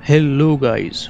Hello guys,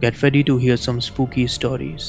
Get ready to hear some spooky stories.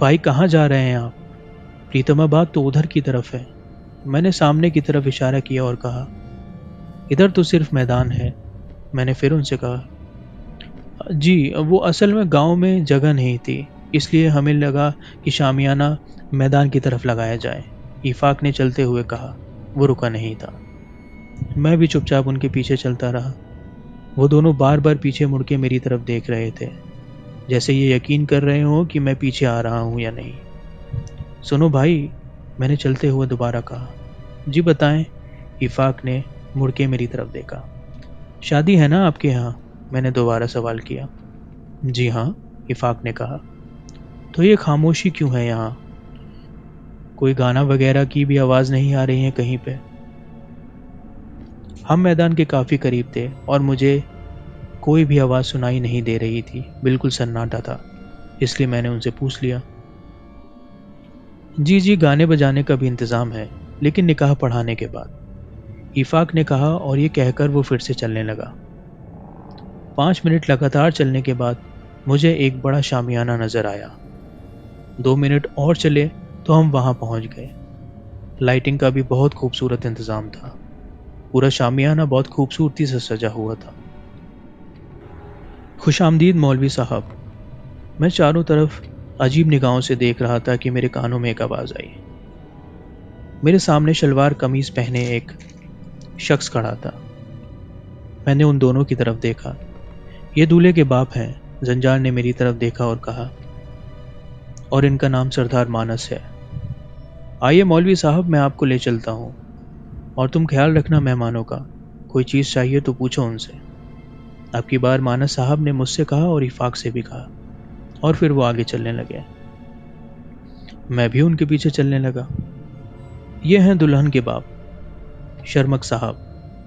بھائی کہاں جا رہے ہیں آپ؟ پریتم آباد تو ادھر کی طرف ہے۔ میں نے سامنے کی طرف اشارہ کیا اور کہا، ادھر تو صرف میدان ہے۔ میں نے پھر ان سے کہا، جی وہ اصل میں گاؤں میں جگہ نہیں تھی، اس لیے ہمیں لگا کہ شامیانہ میدان کی طرف لگایا جائے۔ ایفاق نے چلتے ہوئے کہا۔ وہ رکا نہیں تھا۔ میں بھی چپ چاپ ان کے پیچھے چلتا رہا۔ وہ دونوں بار بار پیچھے مڑ کے میری طرف دیکھ رہے تھے، جیسے یہ یقین کر رہے ہوں کہ میں پیچھے آ رہا ہوں یا نہیں۔ سنو بھائی، میں نے چلتے ہوئے دوبارہ کہا۔ جی بتائیں۔ ایفاق نے مڑ کے میری طرف دیکھا۔ شادی ہے نا آپ کے یہاں؟ میں نے دوبارہ سوال کیا۔ جی ہاں، ایفاق نے کہا۔ تو یہ خاموشی کیوں ہے یہاں؟ کوئی گانا وغیرہ کی بھی آواز نہیں آ رہی ہے کہیں پہ؟ ہم میدان کے کافی قریب تھے اور مجھے کوئی بھی آواز سنائی نہیں دے رہی تھی، بالکل سناٹا تھا، اس لیے میں نے ان سے پوچھ لیا۔ جی گانے بجانے کا بھی انتظام ہے، لیکن نکاح پڑھانے کے بعد، ایفاق نے کہا، اور یہ کہہ کر وہ پھر سے چلنے لگا۔ 5 منٹ لگاتار چلنے کے بعد مجھے ایک بڑا شامیانہ نظر آیا۔ 2 منٹ اور چلے تو ہم وہاں پہنچ گئے۔ لائٹنگ کا بھی بہت خوبصورت انتظام تھا۔ پورا شامیانہ بہت خوبصورتی سے سجا ہوا تھا۔ خوش آمدید مولوی صاحب۔ میں چاروں طرف عجیب نگاہوں سے دیکھ رہا تھا کہ میرے کانوں میں ایک آواز آئی۔ میرے سامنے شلوار قمیض پہنے ایک شخص کھڑا تھا۔ میں نے ان دونوں کی طرف دیکھا۔ یہ دولہے کے باپ ہیں۔ زنجار نے میری طرف دیکھا اور کہا، اور ان کا نام سردار مانس ہے۔ آئیے مولوی صاحب، میں آپ کو لے چلتا ہوں، اور تم خیال رکھنا مہمانوں کا، کوئی چیز چاہیے تو پوچھو ان سے۔ اب کی بار مانس صاحب نے مجھ سے کہا اور ایفاق سے بھی کہا، اور پھر وہ آگے چلنے لگے۔ میں بھی ان کے پیچھے چلنے لگا۔ یہ ہیں دلہن کے باپ، شرمک صاحب۔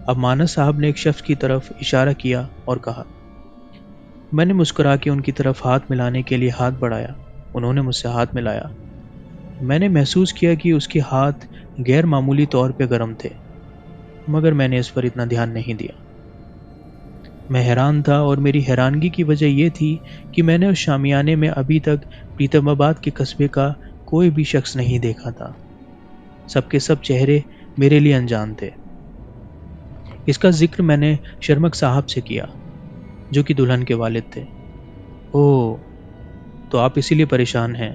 اب مانس صاحب نے ایک شخص کی طرف اشارہ کیا اور کہا۔ میں نے مسکرا کے ان کی طرف ہاتھ ملانے کے لیے ہاتھ بڑھایا۔ انہوں نے مجھ سے ہاتھ ملایا۔ میں نے محسوس کیا کہ اس کے ہاتھ غیر معمولی طور پہ گرم تھے، مگر میں نے اس پر اتنا دھیان نہیں دیا۔ میں حیران تھا، اور میری حیرانگی کی وجہ یہ تھی کہ میں نے اس شامیانے میں ابھی تک پریتم آباد کے قصبے کا کوئی بھی شخص نہیں دیکھا تھا۔ سب کے سب چہرے میرے لیے انجان تھے۔ اس کا ذکر میں نے شرمک صاحب سے کیا، جو کہ دلہن کے والد تھے۔ اوہ، تو آپ اسی لیے پریشان ہیں،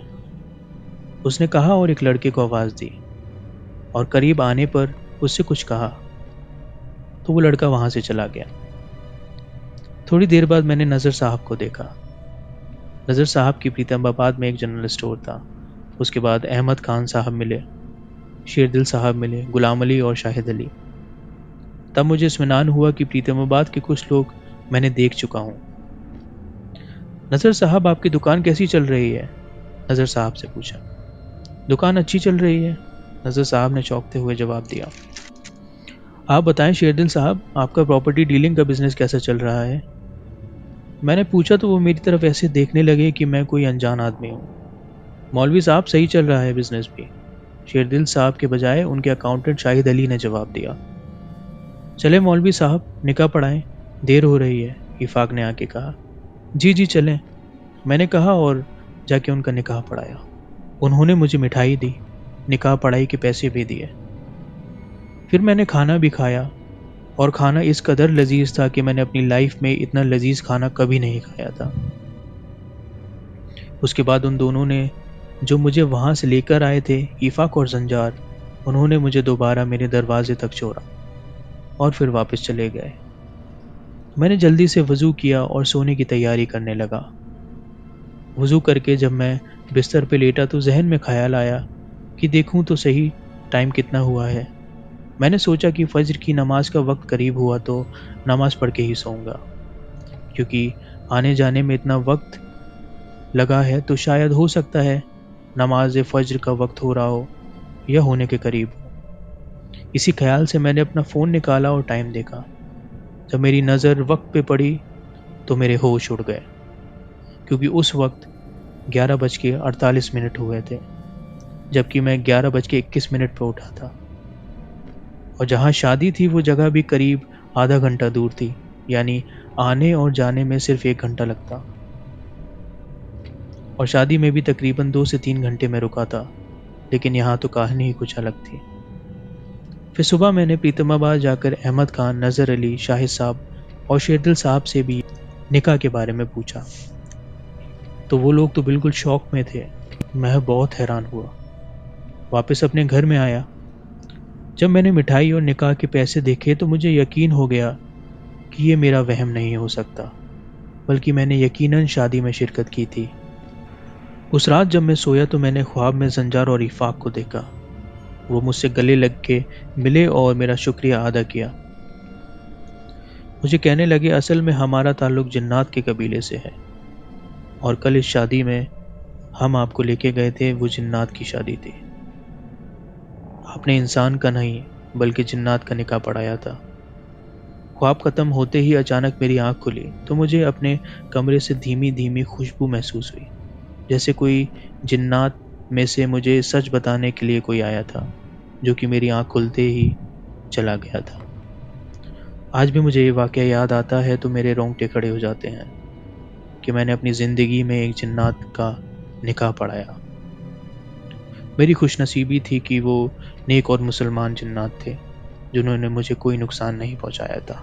اس نے کہا اور ایک لڑکے کو آواز دی، اور قریب آنے پر اس سے کچھ کہا تو وہ لڑکا وہاں سے چلا گیا۔ تھوڑی دیر بعد میں نے نذر صاحب کو دیکھا۔ نذر صاحب کی پریتم آباد میں ایک جنرل اسٹور تھا۔ اس کے بعد احمد خان صاحب ملے، شیردل صاحب ملے، غلام علی اور شاہد علی۔ تب مجھے اطمینان ہوا کہ پریتم آباد کے کچھ لوگ میں نے دیکھ چکا ہوں۔ نذر صاحب، آپ کی دکان کیسی چل رہی ہے؟ نذر صاحب سے پوچھا۔ دکان اچھی چل رہی ہے، نذر صاحب نے چونکتے ہوئے جواب دیا۔ آپ بتائیں شیردل صاحب، آپ کا پراپرٹی ڈیلنگ کا بزنس کیسا چل رہا ہے؟ میں نے پوچھا تو وہ میری طرف ایسے دیکھنے لگے کہ میں کوئی انجان آدمی ہوں۔ مولوی صاحب، صحیح چل رہا ہے بزنس بھی، شیردل صاحب کے بجائے ان کے اکاؤنٹنٹ شاہد علی نے جواب دیا۔ چلے مولوی صاحب، نکاح پڑھائیں، دیر ہو رہی ہے، ایفاق نے آ کے کہا۔ جی چلیں، میں نے کہا اور جا کے ان کا نکاح پڑھایا۔ انہوں نے مجھے مٹھائی دی، نکاح پڑھائی کے پیسے بھی دیے۔ پھر میں نے کھانا بھی کھایا، اور کھانا اس قدر لذیذ تھا کہ میں نے اپنی لائف میں اتنا لذیذ کھانا کبھی نہیں کھایا تھا۔ اس کے بعد ان دونوں نے جو مجھے وہاں سے لے کر آئے تھے، ایفاق اور زنجار، انہوں نے مجھے دوبارہ میرے دروازے تک چھوڑا اور پھر واپس چلے گئے۔ میں نے جلدی سے وضو کیا اور سونے کی تیاری کرنے لگا۔ وضو کر کے جب میں بستر پہ لیٹا تو ذہن میں خیال آیا کہ دیکھوں تو صحیح ٹائم کتنا ہوا ہے۔ میں نے سوچا کہ فجر کی نماز کا وقت قریب ہوا تو نماز پڑھ کے ہی سوؤں گا، کیونکہ آنے جانے میں اتنا وقت لگا ہے تو شاید ہو سکتا ہے نماز فجر کا وقت ہو رہا ہو یا ہونے کے قریب ہو۔ اسی خیال سے میں نے اپنا فون نکالا اور ٹائم دیکھا۔ جب میری نظر وقت پہ پڑی تو میرے ہوش اڑ گئے، کیونکہ اس وقت 11:48 ہوئے تھے، جبکہ میں 11:21 پہ اٹھا تھا، اور جہاں شادی تھی وہ جگہ بھی قریب آدھا گھنٹہ دور تھی، یعنی آنے اور جانے میں صرف 1 گھنٹہ لگتا، اور شادی میں بھی تقریباً 2 سے 3 گھنٹے میں رکا تھا، لیکن یہاں تو کہانی ہی کچھ الگ تھی۔ پھر صبح میں نے پریتم آباد جا کر احمد خان، نظر علی، شاہد صاحب اور شیردل صاحب سے بھی نکاح کے بارے میں پوچھا، تو وہ لوگ تو بالکل شوق میں تھے۔ میں بہت حیران ہوا۔ واپس اپنے گھر میں آیا، جب میں نے مٹھائی اور نکاح کے پیسے دیکھے تو مجھے یقین ہو گیا کہ یہ میرا وہم نہیں ہو سکتا، بلکہ میں نے یقیناً شادی میں شرکت کی تھی۔ اس رات جب میں سویا تو میں نے خواب میں زنجار اور افاق کو دیکھا۔ وہ مجھ سے گلے لگ کے ملے اور میرا شکریہ ادا کیا۔ مجھے کہنے لگے اصل میں ہمارا تعلق جنات کے قبیلے سے ہے، اور کل اس شادی میں ہم آپ کو لے کے گئے تھے، وہ جنات کی شادی تھی۔ آپ نے انسان کا نہیں بلکہ جنات کا نکاح پڑھایا تھا۔ خواب ختم ہوتے ہی اچانک میری آنکھ کھلی تو مجھے اپنے کمرے سے دھیمی دھیمی خوشبو محسوس ہوئی، جیسے کوئی جنات میں سے مجھے سچ بتانے کے لیے کوئی آیا تھا، جو کہ میری آنکھ کھلتے ہی چلا گیا تھا۔ آج بھی مجھے یہ واقعہ یاد آتا ہے تو میرے رونگٹے کھڑے ہو جاتے ہیں کہ میں نے اپنی زندگی میں ایک جنات کا نکاح پڑھایا۔ میری خوش نصیبی تھی کہ وہ نیک اور مسلمان جنات تھے، جنہوں نے مجھے کوئی نقصان نہیں پہنچایا تھا۔